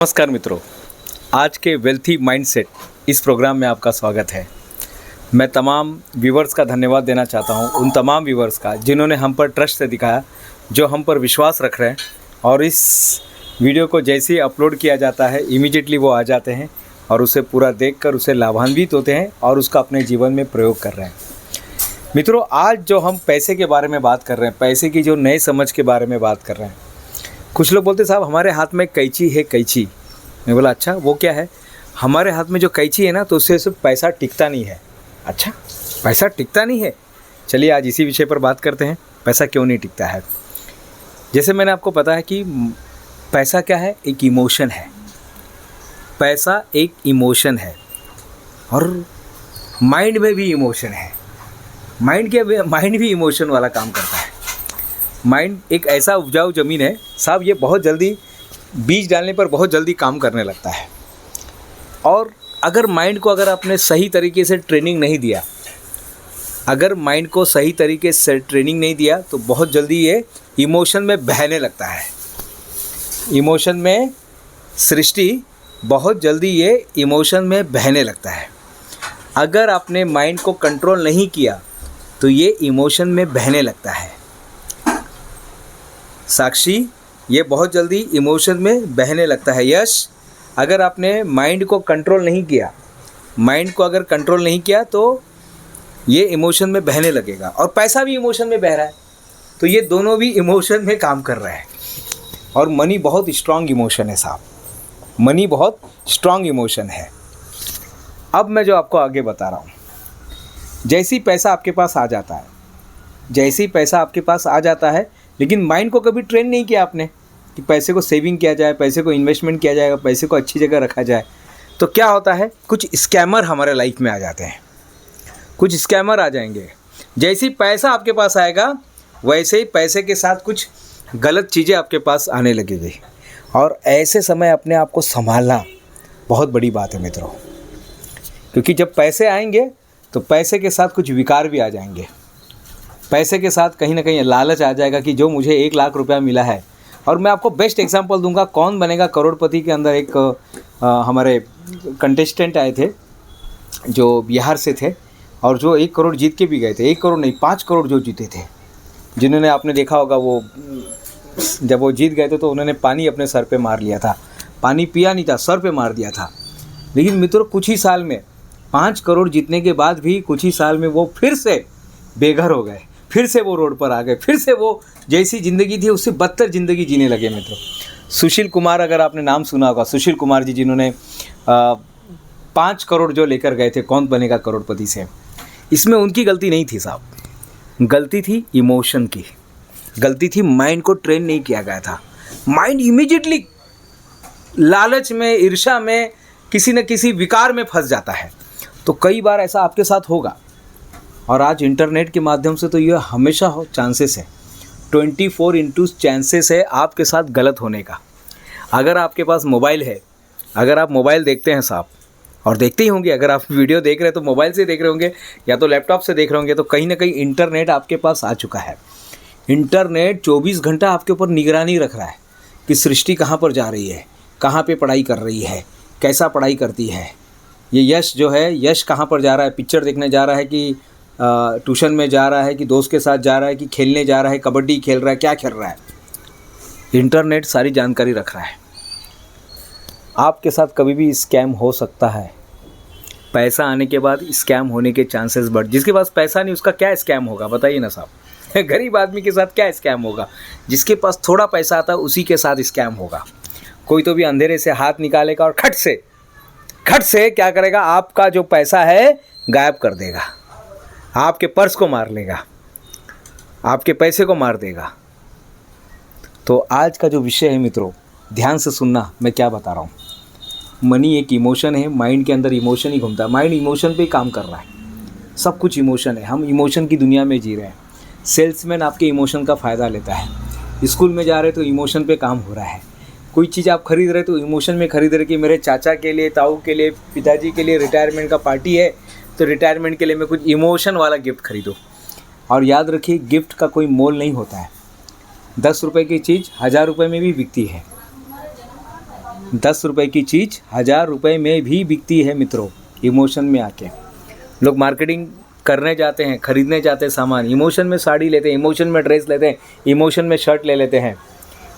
नमस्कार मित्रों, आज के वेल्थी माइंडसेट इस प्रोग्राम में आपका स्वागत है। मैं तमाम व्यूवर्स का धन्यवाद देना चाहता हूं, उन तमाम व्यूवर्स का जिन्होंने हम पर ट्रस्ट से दिखाया, जो हम पर विश्वास रख रहे हैं और इस वीडियो को जैसे ही अपलोड किया जाता है इमीडिएटली वो आ जाते हैं और उसे पूरा देखकर उसे लाभान्वित होते हैं और उसका अपने जीवन में प्रयोग कर रहे हैं। मित्रों, आज जो हम पैसे के बारे में बात कर रहे हैं, पैसे की जो नए समझ के बारे में बात कर रहे हैं। कुछ लोग बोलते साहब हमारे हाथ में कैंची है, कैंची। मैं बोला अच्छा वो क्या है? हमारे हाथ में जो कैंची है ना, तो उससे सिर्फ पैसा टिकता नहीं है। अच्छा, पैसा टिकता नहीं है? चलिए आज इसी विषय पर बात करते हैं, पैसा क्यों नहीं टिकता है। जैसे मैंने आपको पता है कि पैसा क्या है, एक इमोशन है। पैसा एक इमोशन है और माइंड में भी इमोशन है। माइंड भी इमोशन वाला काम करता है। माइंड एक ऐसा उपजाऊ ज़मीन है साहब, ये बहुत जल्दी बीज डालने पर बहुत जल्दी काम करने लगता है। और अगर माइंड को आपने सही तरीके से ट्रेनिंग नहीं दिया, तो बहुत जल्दी ये इमोशन में बहने लगता है। इमोशन में सृष्टि बहुत जल्दी ये इमोशन में बहने लगता है। अगर आपने माइंड को कंट्रोल नहीं किया तो ये इमोशन में बहने लगता है। साक्षी, ये बहुत जल्दी इमोशन में बहने लगता है। यश, अगर आपने माइंड को कंट्रोल नहीं किया, तो ये इमोशन में बहने लगेगा। और पैसा भी इमोशन में बह रहा है, तो ये दोनों भी इमोशन में काम कर रहे हैं। और मनी बहुत स्ट्रांग इमोशन है साहब, मनी बहुत स्ट्रांग इमोशन है। अब मैं जो आपको आगे बता रहा हूँ, जैसे ही पैसा आपके पास आ जाता है, लेकिन माइंड को कभी ट्रेन नहीं किया आपने कि पैसे को सेविंग किया जाए, पैसे को इन्वेस्टमेंट किया जाएगा, पैसे को अच्छी जगह रखा जाए, तो क्या होता है, कुछ स्कैमर हमारे लाइफ में आ जाते हैं। कुछ स्कैमर आ जाएंगे। जैसे ही पैसा आपके पास आएगा, वैसे ही पैसे के साथ कुछ गलत चीज़ें आपके पास आने लगेगी। और ऐसे समय अपने आप को संभालना बहुत बड़ी बात है मित्रों, क्योंकि जब पैसे आएंगे तो पैसे के साथ कुछ विकार भी आ जाएंगे। पैसे के साथ कहीं ना कहीं लालच आ जाएगा कि जो मुझे 1 लाख रुपया मिला है। और मैं आपको बेस्ट एग्जांपल दूंगा, कौन बनेगा करोड़पति के अंदर एक हमारे कंटेस्टेंट आए थे जो बिहार से थे और जो 1 करोड़ जीत के भी गए थे। 1 करोड़ नहीं, 5 करोड़ जो जीते थे, जिन्होंने आपने देखा होगा, वो जब वो जीत गए थे तो उन्होंने पानी अपने सर पे मार लिया था। पानी पिया नहीं था, सर पे मार दिया था। लेकिन मित्रों, कुछ ही साल में 5 करोड़ जीतने के बाद भी कुछ ही साल में वो फिर से बेघर हो गए, फिर से वो रोड पर आ गए, फिर से वो जैसी ज़िंदगी थी उससे बदतर ज़िंदगी जीने लगे मित्रों। सुशील कुमार, अगर आपने नाम सुना होगा, सुशील कुमार जी, जिन्होंने 5 करोड़ जो लेकर गए थे कौन बनेगा करोड़पति से, इसमें उनकी गलती नहीं थी साहब, गलती थी इमोशन की, गलती थी माइंड को ट्रेन नहीं किया गया था। माइंड इमीडिएटली लालच में, ईर्ष्या में, किसी न किसी विकार में फंस जाता है। तो कई बार ऐसा आपके साथ होगा। और आज इंटरनेट के माध्यम से तो ये हमेशा चांसेस है, 24/7 चांसेस है आपके साथ गलत होने का। अगर आपके पास मोबाइल है, अगर आप मोबाइल देखते हैं साहब, और देखते ही होंगे, अगर आप वीडियो देख रहे हैं तो मोबाइल से देख रहे होंगे या तो लैपटॉप से देख रहे होंगे, तो कहीं ना कहीं इंटरनेट आपके पास आ चुका है। इंटरनेट 24 घंटा आपके ऊपर निगरानी रख रहा है कि सृष्टि कहाँ पर जा रही है, कहाँ पर पढ़ाई कर रही है, कैसा पढ़ाई करती है। ये यश जो है, यश कहाँ पर जा रहा है, पिक्चर देखने जा रहा है कि ट्यूशन में जा रहा है, कि दोस्त के साथ जा रहा है, कि खेलने जा रहा है, कबड्डी खेल रहा है, क्या खेल रहा है। इंटरनेट सारी जानकारी रख रहा है। आपके साथ कभी भी स्कैम हो सकता है। पैसा आने के बाद स्कैम होने के चांसेस बढ़। जिसके पास पैसा नहीं उसका क्या स्कैम होगा, बताइए ना साहब। गरीब आदमी के साथ क्या स्कैम होगा? जिसके पास थोड़ा पैसा आता है उसी के साथ स्कैम होगा। कोई तो भी अंधेरे से हाथ निकालेगा और खट से क्या करेगा, आपका जो पैसा है गायब कर देगा, आपके पर्स को मार लेगा, आपके पैसे को मार देगा। तो आज का जो विषय है मित्रों, ध्यान से सुनना मैं क्या बता रहा हूँ। मनी एक इमोशन है, माइंड के अंदर इमोशन ही घूमता है, माइंड इमोशन पे ही काम कर रहा है। सब कुछ इमोशन है, हम इमोशन की दुनिया में जी रहे हैं। सेल्समैन आपके इमोशन का फ़ायदा लेता है। स्कूल में जा रहे तो इमोशन पे काम हो रहा है। कोई चीज़ आप खरीद रहे तो इमोशन में खरीद रहे कि मेरे चाचा के लिए, ताऊ के लिए, पिताजी के लिए रिटायरमेंट का पार्टी है, तो रिटायरमेंट के लिए मैं कुछ इमोशन वाला गिफ्ट खरीदूँ। और याद रखिए, गिफ्ट का कोई मोल नहीं होता है। 10 रुपये की चीज़ 1000 रुपये में भी बिकती है। 10 रुपए की चीज़ 1000 रुपए में भी बिकती है मित्रों। इमोशन में आके लोग मार्केटिंग करने जाते हैं, खरीदने जाते हैं सामान, इमोशन में साड़ी लेते हैं, इमोशन में ड्रेस लेते हैं, इमोशन में शर्ट ले लेते हैं।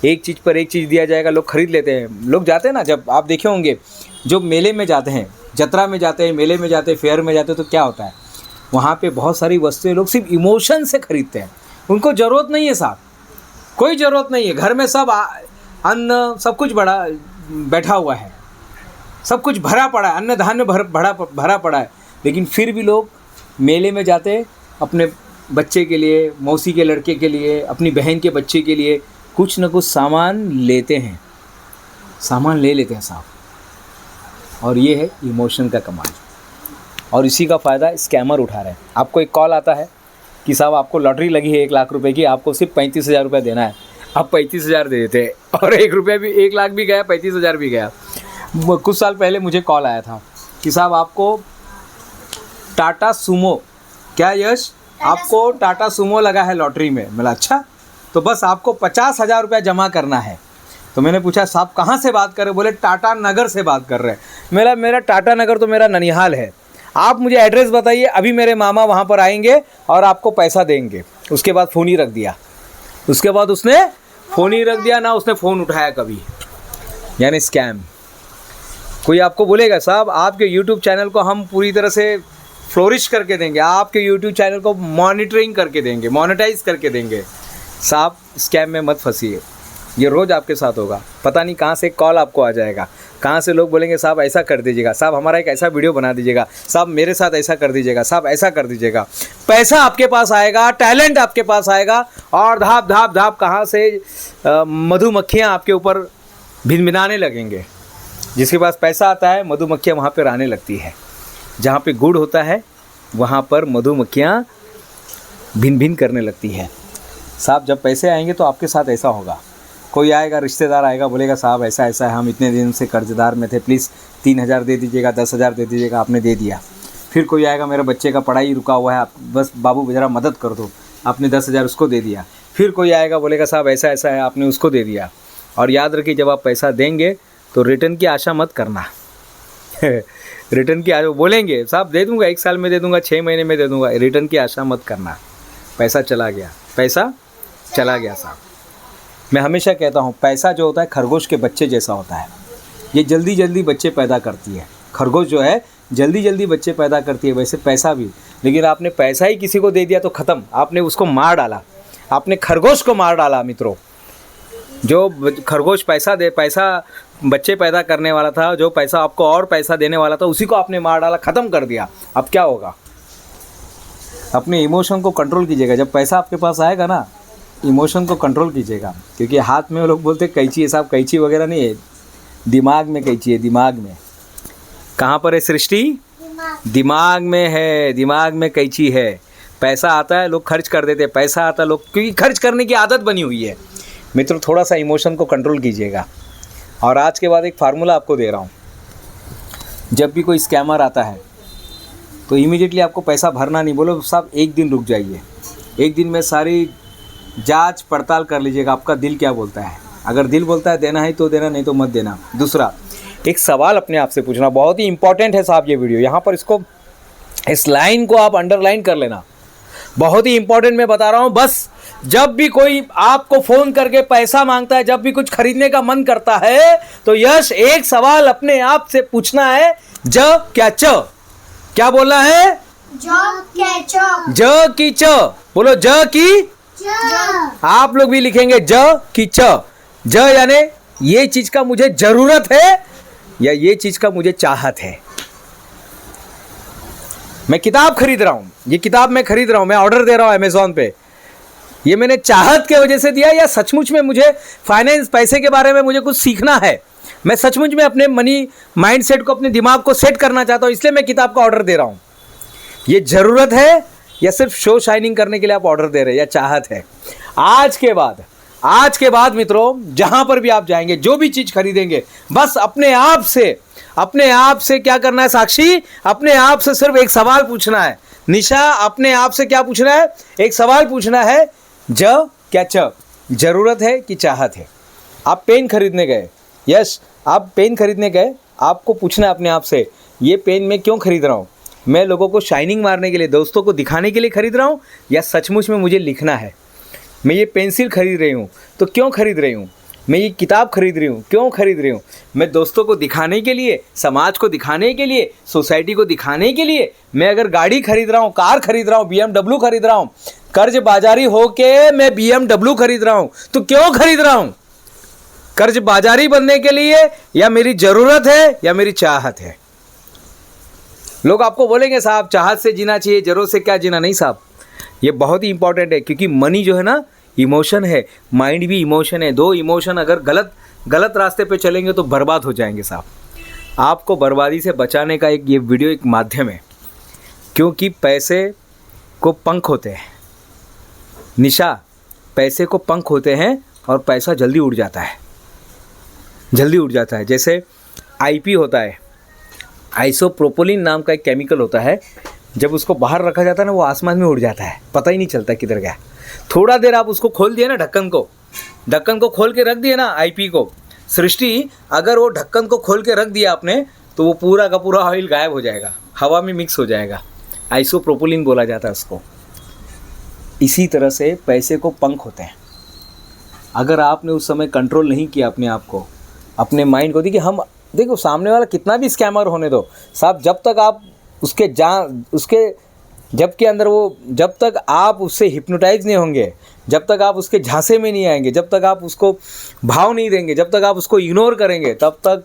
एक चीज़ पर एक चीज़ दिया जाएगा, लोग खरीद लेते हैं। लोग जाते हैं ना, जब आप देखे होंगे जो मेले में जाते हैं, जत्रा में जाते हैं, मेले में जाते हैं, फेयर में जाते हैं, तो क्या होता है वहाँ पे बहुत सारी वस्तुएं लोग सिर्फ इमोशन से खरीदते हैं। उनको ज़रूरत नहीं है साहब, कोई ज़रूरत नहीं है। घर में सब अन्न सब कुछ बड़ा बैठा हुआ है, सब कुछ भरा पड़ा है, अन्न धान्य भरा पड़ा है, लेकिन फिर भी लोग मेले में जाते हैं अपने बच्चे के लिए, मौसी के लड़के के लिए, अपनी बहन के बच्चे के लिए कुछ न कुछ सामान लेते हैं, सामान ले लेते हैं साहब। और ये है इमोशन का कमाल। और इसी का फ़ायदा स्कैमर उठा रहे हैं। आपको एक कॉल आता है कि साहब आपको लॉटरी लगी है 1 लाख रुपए की, आपको सिर्फ 35,000 रुपये देना है। आप 35,000 दे देते हैं और 1 रुपया भी, 1 लाख भी गया, 35,000 भी गया। कुछ साल पहले मुझे कॉल आया था कि साहब आपको टाटा सुमो, क्या यश आपको टाटा सुमो लगा है लॉटरी में? बोला अच्छा, तो बस आपको 50,000 रुपया जमा करना है। तो मैंने पूछा साहब कहाँ से बात कर रहे? बोले टाटा नगर से बात कर रहे हैं। मेरा टाटा नगर तो मेरा ननिहाल है, आप मुझे एड्रेस बताइए, अभी मेरे मामा वहाँ पर आएंगे और आपको पैसा देंगे। उसके बाद फ़ोन ही रख दिया। उसके बाद उसने फ़ोन ही रख दिया, ना उसने फ़ोन उठाया कभी। यानी स्कैम। कोई आपको बोलेगा साहब आपके यूट्यूब चैनल को हम पूरी तरह से फ्लोरिश करके देंगे, आपके यूट्यूब चैनल को मॉनिटरिंग करके देंगे, मोनेटाइज करके देंगे। साहब स्कैम में मत फंसिए, ये रोज़ आपके साथ होगा। पता नहीं कहाँ से कॉल आपको आ जाएगा, कहाँ से लोग बोलेंगे साहब ऐसा कर दीजिएगा, साहब हमारा एक ऐसा वीडियो बना दीजिएगा, साहब मेरे साथ ऐसा कर दीजिएगा, साहब ऐसा कर दीजिएगा। पैसा आपके पास आएगा, टैलेंट आपके पास आएगा और धाप धाप धाप कहाँ से मधुमक्खियाँ आपके ऊपर भिनभिनाने लगेंगे। जिसके पास पैसा आता है मधुमक्खियाँ वहाँ पर आने लगती है। जहाँ पे गुड़ होता है वहाँ पर मधुमक्खियाँ भिन भिन करने लगती है। साहब जब पैसे आएंगे तो आपके साथ ऐसा होगा। कोई आएगा, रिश्तेदार आएगा, बोलेगा साहब ऐसा ऐसा है, हम इतने दिन से कर्जदार में थे, प्लीज़ 3,000 दे दीजिएगा, 10,000 दे दीजिएगा, आपने दे दिया। फिर कोई आएगा, मेरे बच्चे का पढ़ाई रुका हुआ है, आप बस बाबू ज़रा मदद कर दो, आपने 10,000 उसको दे दिया। फिर कोई आएगा, बोलेगा साहब ऐसा ऐसा है, आपने उसको दे दिया। और याद रखिए जब आप पैसा देंगे तो रिटर्न की आशा मत करना। रिटर्न की आशा, बोलेंगे साहब दे दूंगा, 1 साल में दे दूंगा, 6 महीने में दे दूंगा, रिटर्न की आशा मत करना। पैसा चला गया, पैसा चला गया साहब। मैं हमेशा कहता हूँ पैसा जो होता है खरगोश के बच्चे जैसा होता है, ये जल्दी जल्दी बच्चे पैदा करती है। खरगोश जो है जल्दी जल्दी बच्चे पैदा करती है, वैसे पैसा भी। लेकिन आपने पैसा ही किसी को दे दिया तो ख़त्म, आपने उसको मार डाला, आपने खरगोश को मार डाला मित्रों। जो खरगोश पैसा बच्चे पैदा करने वाला था, जो पैसा आपको और पैसा देने वाला था, उसी को आपने मार डाला, ख़त्म कर दिया। अब क्या होगा? अपने इमोशन को कंट्रोल कीजिएगा। जब पैसा आपके पास आएगा ना, इमोशन को कंट्रोल कीजिएगा। क्योंकि हाथ में लोग बोलते कैंची है, साहब कैंची वगैरह नहीं है, दिमाग में कैंची है, दिमाग में। कहाँ पर है सृष्टि? दिमाग में है, दिमाग में कैंची है। पैसा आता है लोग खर्च कर देते हैं, पैसा आता है लोग, क्योंकि खर्च करने की आदत बनी हुई है। मित्रों थोड़ा सा इमोशन को कंट्रोल कीजिएगा। और आज के बाद एक फार्मूला आपको दे रहा हूँ, जब भी कोई स्कैमर आता है तो इमीडिएटली आपको पैसा भरना नहीं, बोलो साहब 1 दिन रुक जाइए, 1 दिन में सारी जांच पड़ताल कर लीजिएगा आपका दिल क्या बोलता है। अगर दिल बोलता है देना है तो देना, नहीं तो मत देना। दूसरा, एक सवाल अपने आप से पूछना, बहुत ही इंपॉर्टेंट है साहब ये वीडियो, यहाँ पर इसको, इस लाइन को आप अंडरलाइन कर लेना, बहुत ही इंपॉर्टेंट मैं बता रहा हूँ। बस जब भी कोई आपको फ़ोन करके पैसा मांगता है, जब भी कुछ खरीदने का मन करता है, तो यश एक सवाल अपने आप से पूछना है, ज क्या च, क्या बोलना है? ज की च, बोलो ज की च। आप लोग भी लिखेंगे ज की च। ज यानी ये चीज का मुझे जरूरत है या ये चीज का मुझे चाहत है। मैं किताब खरीद रहा हूं, ये किताब मैं खरीद रहा हूं, मैं ऑर्डर दे रहा हूं अमेज़ॉन पे, ये मैंने चाहत के वजह से दिया या सचमुच में मुझे फाइनेंस, पैसे के बारे में मुझे कुछ सीखना है, मैं सचमुच में अपने मनी माइंडसेट को, अपने दिमाग को सेट करना चाहता हूं, इसलिए मैं किताब का ऑर्डर दे रहा हूं। ये ज़रूरत है या सिर्फ शो शाइनिंग करने के लिए आप ऑर्डर दे रहे हैं, या चाहत है? आज के बाद मित्रों जहां पर भी आप जाएंगे, जो भी चीज़ खरीदेंगे, बस अपने आप से क्या करना है साक्षी? अपने आप से सिर्फ एक सवाल पूछना है। निशा, अपने आप से क्या पूछना है? एक सवाल पूछना है, ज क्या च, जरूरत है कि चाहत है? आप पेन खरीदने गए, यस आप पेन खरीदने गए, आपको पूछना है अपने आप से, ये पेन मैं क्यों खरीद रहा हूँ? मैं लोगों को शाइनिंग मारने के लिए, दोस्तों को दिखाने के लिए खरीद रहा हूँ, या सचमुच में मुझे लिखना है? मैं ये पेंसिल खरीद रही हूँ तो क्यों खरीद रही हूँ? मैं ये किताब खरीद रही हूँ, क्यों खरीद रही हूँ? मैं दोस्तों को दिखाने के लिए, समाज को दिखाने के लिए, सोसाइटी को दिखाने के लिए? मैं अगर गाड़ी खरीद रहा हूँ, कार खरीद रहा हूँ, BMW खरीद रहा हूँ, कर्ज बाजारी होके मैं BMW खरीद रहा हूँ, तो क्यों खरीद रहा हूँ? कर्ज बाजारी बनने के लिए, या मेरी ज़रूरत है, या मेरी चाहत है? लोग आपको बोलेंगे साहब चाहत से जीना चाहिए, ज़रूरत से क्या जीना। नहीं साहब, ये बहुत ही इंपॉर्टेंट है, क्योंकि मनी जो है ना इमोशन है, माइंड भी इमोशन है। दो इमोशन अगर गलत रास्ते पे चलेंगे तो बर्बाद हो जाएंगे साहब। आपको बर्बादी से बचाने का ये वीडियो एक माध्यम है, क्योंकि पैसे को पंख होते हैं निशा, पैसे को पंख होते हैं और पैसा जल्दी उड़ जाता है, जल्दी उड़ जाता है। जैसे IP होता है, आइसोप्रोपोलिन नाम का एक केमिकल होता है, जब उसको बाहर रखा जाता है ना वो आसमान में उड़ जाता है, पता ही नहीं चलता किधर गया। थोड़ा देर आप उसको खोल दिए ना, ढक्कन को खोल के रख दिए ना IP को, सृष्टि अगर वो ढक्कन को खोल के रख दिया आपने तो वो पूरा का पूरा ऑयल गायब हो जाएगा, हवा में मिक्स हो जाएगा। आइसोप्रोपोलिन बोला जाता है उसको। इसी तरह से पैसे को पंख होते हैं। अगर आपने उस समय कंट्रोल नहीं किया अपने आप को, अपने माइंड को, देखो सामने वाला कितना भी स्कैमर होने दो साहब, जब तक आप जब तक आप उससे हिप्नोटाइज नहीं होंगे, जब तक आप उसके झांसे में नहीं आएंगे, जब तक आप उसको भाव नहीं देंगे, जब तक आप उसको इग्नोर करेंगे, तब तक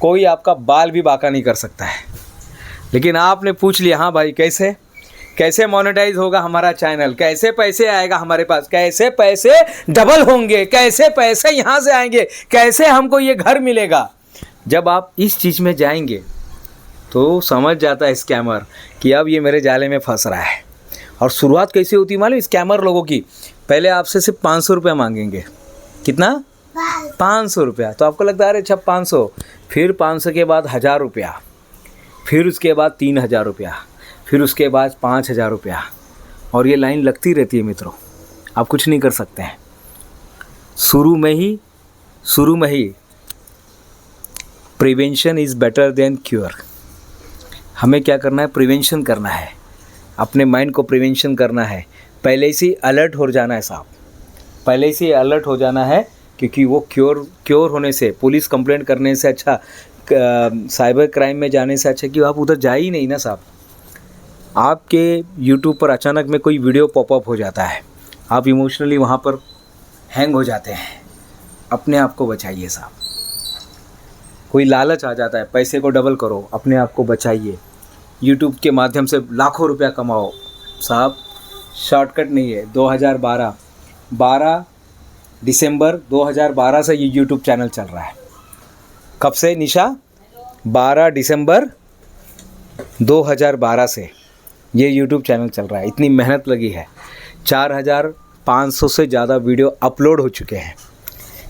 कोई आपका बाल भी बांका नहीं कर सकता है। लेकिन आपने पूछ लिया, हाँ भाई कैसे मोनेटाइज होगा हमारा चैनल, कैसे पैसे आएगा हमारे पास, कैसे पैसे डबल होंगे, कैसे पैसे यहाँ से आएंगे, कैसे हमको ये घर मिलेगा। जब आप इस चीज़ में जाएंगे तो समझ जाता है स्कैमर कि अब ये मेरे जाले में फंस रहा है। और शुरुआत कैसे होती है मालूम? स्कैमर लोगों की पहले आपसे सिर्फ 500 रुपया मांगेंगे। कितना? 500 रुपया। तो आपको लगता है अरे अच्छा 500, फिर 500 के बाद 1000 रुपया, फिर उसके बाद 3000 रुपया, फिर उसके बाद 5000 रुपया, और ये लाइन लगती रहती है मित्रों। आप कुछ नहीं कर सकते हैं। शुरू में ही prevention is better than cure. हमें क्या करना है? प्रिवेंशन करना है, अपने माइंड को प्रिवेंशन करना है। पहले से अलर्ट हो जाना है साहब, पहले से अलर्ट हो जाना है, क्योंकि वो क्योर होने से, पुलिस कंप्लेंट करने से अच्छा, साइबर क्राइम में जाने से अच्छा कि आप उधर जा ही नहीं ना साहब। आपके यूट्यूब पर अचानक में कोई वीडियो पॉपअप हो जाता है, आप इमोशनली वहाँ पर हैंग हो जाते हैं। अपने आप को बचाइए साहब। कोई लालच आ जाता है पैसे को डबल करो, अपने आप को बचाइए। यूट्यूब के माध्यम से लाखों रुपया कमाओ साहब, शॉर्टकट नहीं है। 12 दिसंबर 2012 से ये यूट्यूब चैनल चल रहा है। कब से निशा? 12 दिसंबर 2012 से ये यूट्यूब चैनल चल रहा है। इतनी मेहनत लगी है। 4500 से ज़्यादा वीडियो अपलोड हो चुके हैं।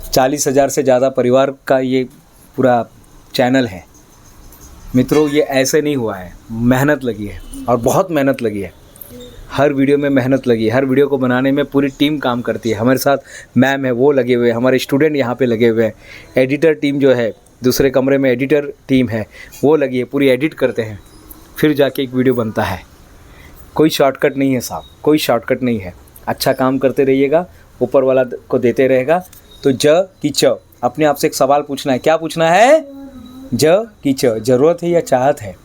40,000 से ज़्यादा परिवार का ये पूरा चैनल है। मित्रों, ये ऐसे नहीं हुआ है, मेहनत लगी है, और बहुत मेहनत लगी है। हर वीडियो में मेहनत लगी है। हर वीडियो को बनाने में पूरी टीम काम करती है। हमारे साथ मैम है, वो लगे हुए हैं, हमारे स्टूडेंट यहाँ पे लगे हुए हैं, एडिटर टीम जो है दूसरे कमरे में एडिटर टीम है वो लगी है, पूरी एडिट करते हैं, फिर जाके एक वीडियो बनता है। कोई शॉर्टकट नहीं है साहब, कोई शॉर्टकट नहीं है। अच्छा काम करते रहिएगा, ऊपर वाला को देते रहेगा। तो ज की च, अपने आप से एक सवाल पूछना है। क्या पूछना है? ज की च, ज़रूरत है या चाहत है?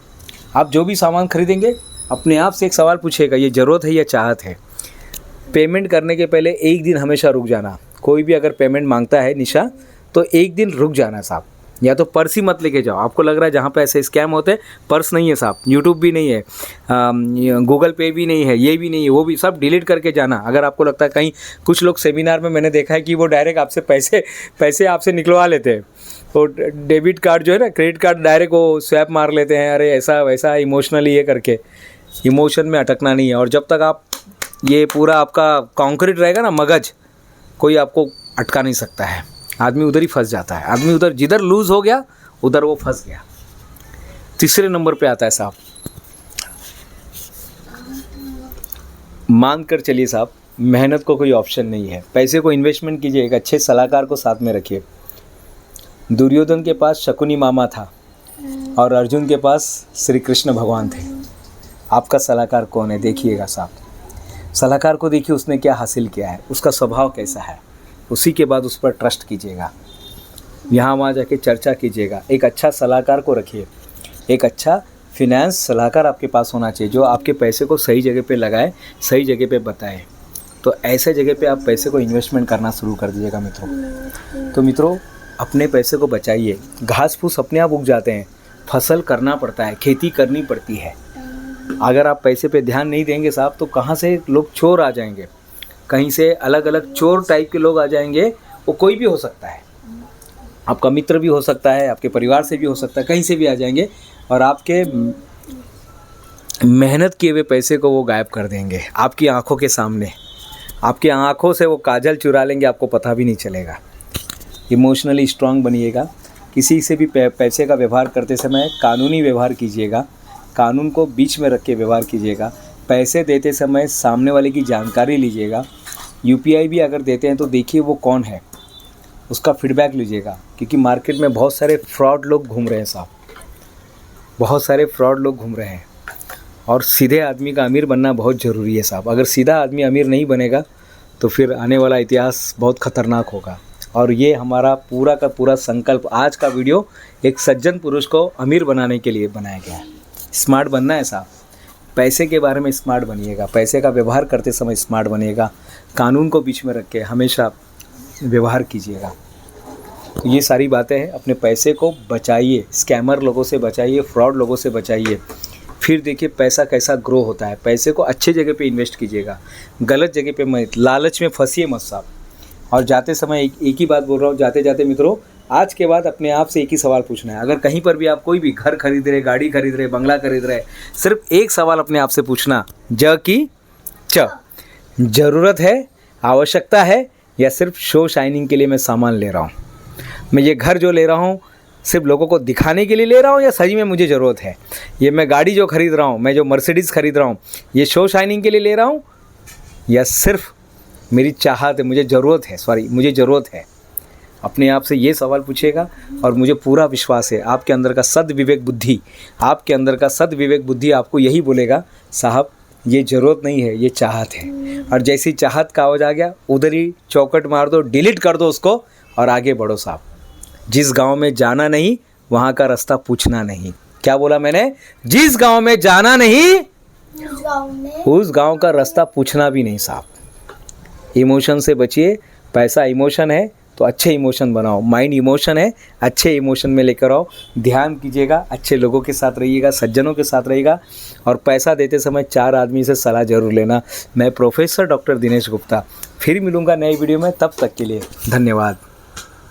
आप जो भी सामान खरीदेंगे अपने आप से एक सवाल पूछिएगा, ये ज़रूरत है या चाहत है? पेमेंट करने के पहले एक दिन हमेशा रुक जाना। कोई भी अगर पेमेंट मांगता है निशा, तो एक दिन रुक जाना साहब। या तो पर्स ही मत लेके जाओ। आपको लग रहा है जहाँ पे ऐसे स्कैम होते हैं, पर्स नहीं है साहब, यूट्यूब भी नहीं है, गूगल पे भी नहीं है, ये भी नहीं है, वो भी सब डिलीट करके जाना। अगर आपको लगता है कहीं, कुछ लोग सेमिनार में मैंने देखा है कि वो डायरेक्ट आपसे पैसे आपसे निकलवा लेते हैं। तो डेबिट कार्ड जो है ना, क्रेडिट कार्ड डायरेक्ट वो स्वैप मार लेते हैं। अरे ऐसा वैसा इमोशनली ये करके, इमोशन में अटकना नहीं है। और जब तक आप ये पूरा आपका कॉन्क्रीट रहेगा ना मगज, कोई आपको अटका नहीं सकता है। आदमी उधर ही फंस जाता है। आदमी उधर, जिधर लूज़ हो गया उधर वो फंस गया। तीसरे नंबर पे आता है साहब, मान कर चलिए साहब, मेहनत को कोई ऑप्शन नहीं है। पैसे को इन्वेस्टमेंट कीजिए, एक अच्छे सलाहकार को साथ में रखिए। दुर्योधन के पास शकुनी मामा था और अर्जुन के पास श्री कृष्ण भगवान थे। आपका सलाहकार कौन है? देखिएगा साहब, सलाहकार को देखिए उसने क्या हासिल किया है, उसका स्वभाव कैसा है, उसी के बाद उस पर ट्रस्ट कीजिएगा, यहाँ वहाँ जाके चर्चा कीजिएगा। एक अच्छा सलाहकार को रखिए, एक अच्छा फिनेंस सलाहकार आपके पास होना चाहिए जो आपके पैसे को सही जगह पे लगाए, सही जगह पे बताए। तो ऐसे जगह पे आप पैसे को इन्वेस्टमेंट करना शुरू कर दीजिएगा मित्रों। तो मित्रों, अपने पैसे को बचाइए। घास फूस अपने आप उग जाते हैं, फसल करना पड़ता है, खेती करनी पड़ती है। अगर आप पैसे पे ध्यान नहीं देंगे साहब तो कहाँ से लोग चोर आ जाएंगे, कहीं से अलग अलग चोर टाइप के लोग आ जाएंगे। वो कोई भी हो सकता है, आपका मित्र भी हो सकता है, आपके परिवार से भी हो सकता है, कहीं से भी आ जाएंगे और आपके मेहनत किए हुए पैसे को वो गायब कर देंगे आपकी आंखों के सामने। आपकी आंखों से वो काजल चुरा लेंगे, आपको पता भी नहीं चलेगा। इमोशनली स्ट्रांग बनिएगा। किसी से भी पैसे का व्यवहार करते समय कानूनी व्यवहार कीजिएगा, कानून को बीच में रख के व्यवहार कीजिएगा। पैसे देते समय सामने वाले की जानकारी लीजिएगा। यूपीआई भी अगर देते हैं तो देखिए वो कौन है, उसका फीडबैक लीजिएगा, क्योंकि मार्केट में बहुत सारे फ्रॉड लोग घूम रहे हैं साहब, बहुत सारे फ्रॉड लोग घूम रहे हैं। और सीधे आदमी का अमीर बनना बहुत ज़रूरी है साहब। अगर सीधा आदमी अमीर नहीं बनेगा तो फिर आने वाला इतिहास बहुत ख़तरनाक होगा। और ये हमारा पूरा का पूरा संकल्प, आज का वीडियो एक सज्जन पुरुष को अमीर बनाने के लिए बनाया गया है। स्मार्ट बनना है साहब, पैसे के बारे में स्मार्ट बनिएगा, पैसे का व्यवहार करते समय स्मार्ट बनिएगा, कानून को बीच में रख के हमेशा व्यवहार कीजिएगा। तो ये सारी बातें हैं। अपने पैसे को बचाइए, स्कैमर लोगों से बचाइए, फ्रॉड लोगों से बचाइए। फिर देखिए पैसा कैसा ग्रो होता है। पैसे को अच्छे जगह पे इन्वेस्ट कीजिएगा, गलत जगह पे मत, लालच में फंसिए मत साहब। और जाते समय एक ही बात बोल रहा हूँ, जाते जाते मित्रों, आज के बाद अपने आप से एक ही सवाल पूछना है। अगर कहीं पर भी आप कोई भी घर खरीद रहे, गाड़ी खरीद रहे, बंगला खरीद रहे, सिर्फ एक सवाल अपने आप से पूछना, ज की च, ज़रूरत है, आवश्यकता है, या सिर्फ शो शाइनिंग के लिए मैं सामान ले रहा हूँ? मैं ये घर जो ले रहा हूँ सिर्फ लोगों को दिखाने के लिए ले रहा हूँ या सही में मुझे ज़रूरत है? ये मैं गाड़ी जो खरीद रहा हूँ, मैं जो मर्सिडीज़ खरीद रहा हूँ, ये शो शाइनिंग के लिए ले रहा हूँ या सिर्फ मेरी चाहत है, मुझे ज़रूरत है, मुझे ज़रूरत है? अपने आप से ये सवाल पूछिएगा। और मुझे पूरा विश्वास है आपके अंदर का सद्विवेक बुद्धि, आपके अंदर का सद्विवेक बुद्धि आपको यही बोलेगा, साहब ये ज़रूरत नहीं है, ये चाहत है। और जैसी चाहत का आवाज़ आ गया, उधर ही चौकट मार दो, डिलीट कर दो उसको और आगे बढ़ो साहब। जिस गांव में जाना नहीं वहाँ का रास्ता पूछना नहीं। क्या बोला मैंने? जिस गांव में जाना नहीं उस गांव का रास्ता पूछना भी नहीं साहब। इमोशन से बचिए। पैसा इमोशन है तो अच्छे इमोशन बनाओ। माइंड इमोशन है, अच्छे इमोशन में लेकर आओ। ध्यान कीजिएगा, अच्छे लोगों के साथ रहिएगा, सज्जनों के साथ रहिएगा। और पैसा देते समय 4 आदमी से सलाह जरूर लेना। मैं प्रोफेसर डॉक्टर दिनेश गुप्ता फिर मिलूँगा नए वीडियो में, तब तक के लिए धन्यवाद।